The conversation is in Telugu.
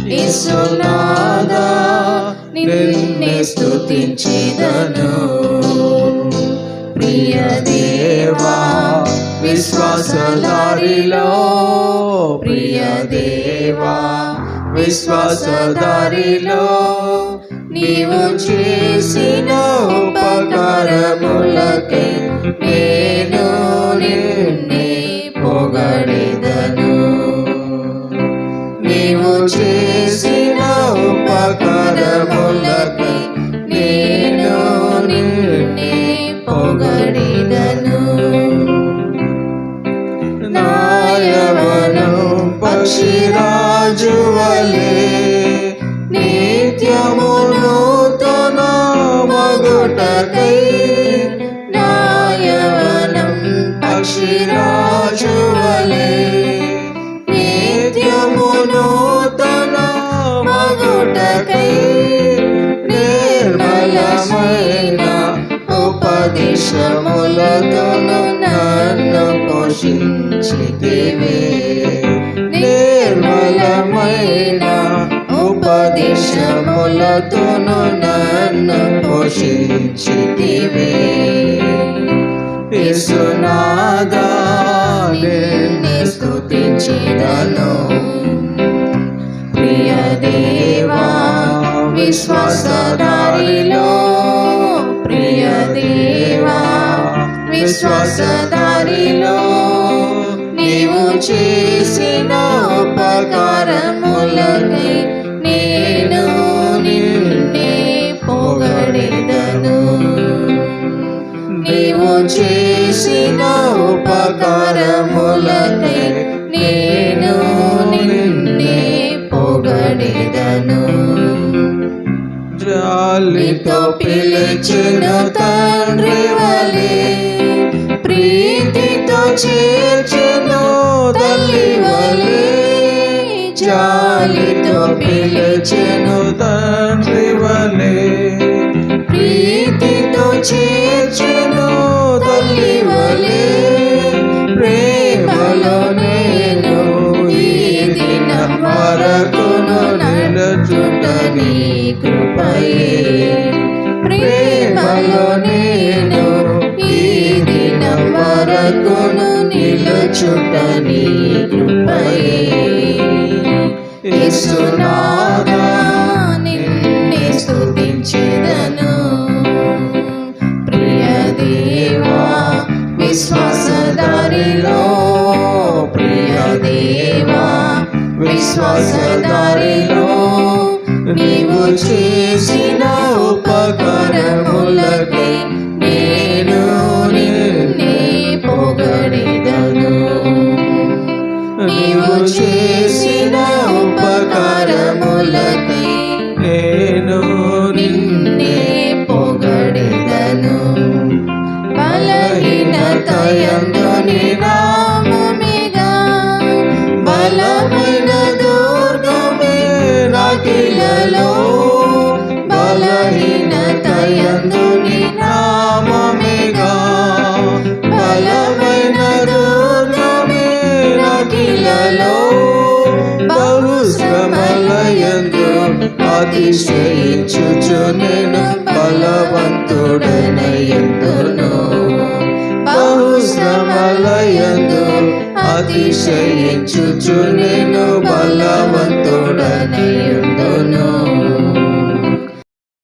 యేసునాథా నిన్నే స్తుతించెదను. ప్రియ దేవా విశ్వాసదారిలో, ప్రియ దేవా విశ్వాసదారిలో, నీవు చేసిన ఉపకారములకై నేను నిన్నే పొగడెదను. నీవు చేసిన ఉపకారములకై నేను నిన్నే పొగడెదను. నాయవను పక్షిరాజు వలె నిత్యము నూతన మగుటకై, నాయవనం పక్షిరాజు వలె నిత్యము నూతన మగుటకై, నిర్మలమైన ఉపదేశములతోను నన్ను పోషించితివే. నిర్మలమైన ఉపదేశములతోను నన్ను పోషించితివే. యేసునాథా నిన్నే స్తుతించెదను. ప్రియ దేవా విశ్వాసదారిలో, ప్రియ దేవా విశ్వాసదారిలో, నీవు చేసిన ఉపకారములకై నేను నిన్నే పొగడెదను. నీవు చేసిన ఉపకారములకై నేను నిన్నే పొగడెదను. జాలితో పిలిచెను తండ్రి వలె, ప్రీతితో చేర్చెను తల్లి వలె, జాలితో పిలిచెను తండ్రి వలె, ప్రీతితో చేర్చెను తల్లి వలె, ప్రేమలో నేను ఈ దినం వరకును నిలుచుట నీ కృపయే. ప్రేమలో నేను ఈ దినం వరకును నిలుచుట నీ కృపయే. యేసునాథా నిన్నే స్తుతించెదను. ప్రియ దేవా విశ్వాసదారిలో, ప్రియ దేవా విశ్వాసదారిలో, నీవు చేసిన ఉపకారములకై నేను నిన్నే పొగడెదను. నీవు చేసిన ఉపకారములకై నేను నిన్నే పొగడెదను. బలహీనతయందు నీ నామమేగా, బలమైన దుర్గమే నాకిలలో, బలహీనతయందు నీ నామమేగా, బలమైన దుర్గమే నాకిలలో, బహుశ్రమలయందు అతిశయించుచు నేను బలవంతుడనయందును. బహుశ్రమలయందు అతిశయించుచు నేను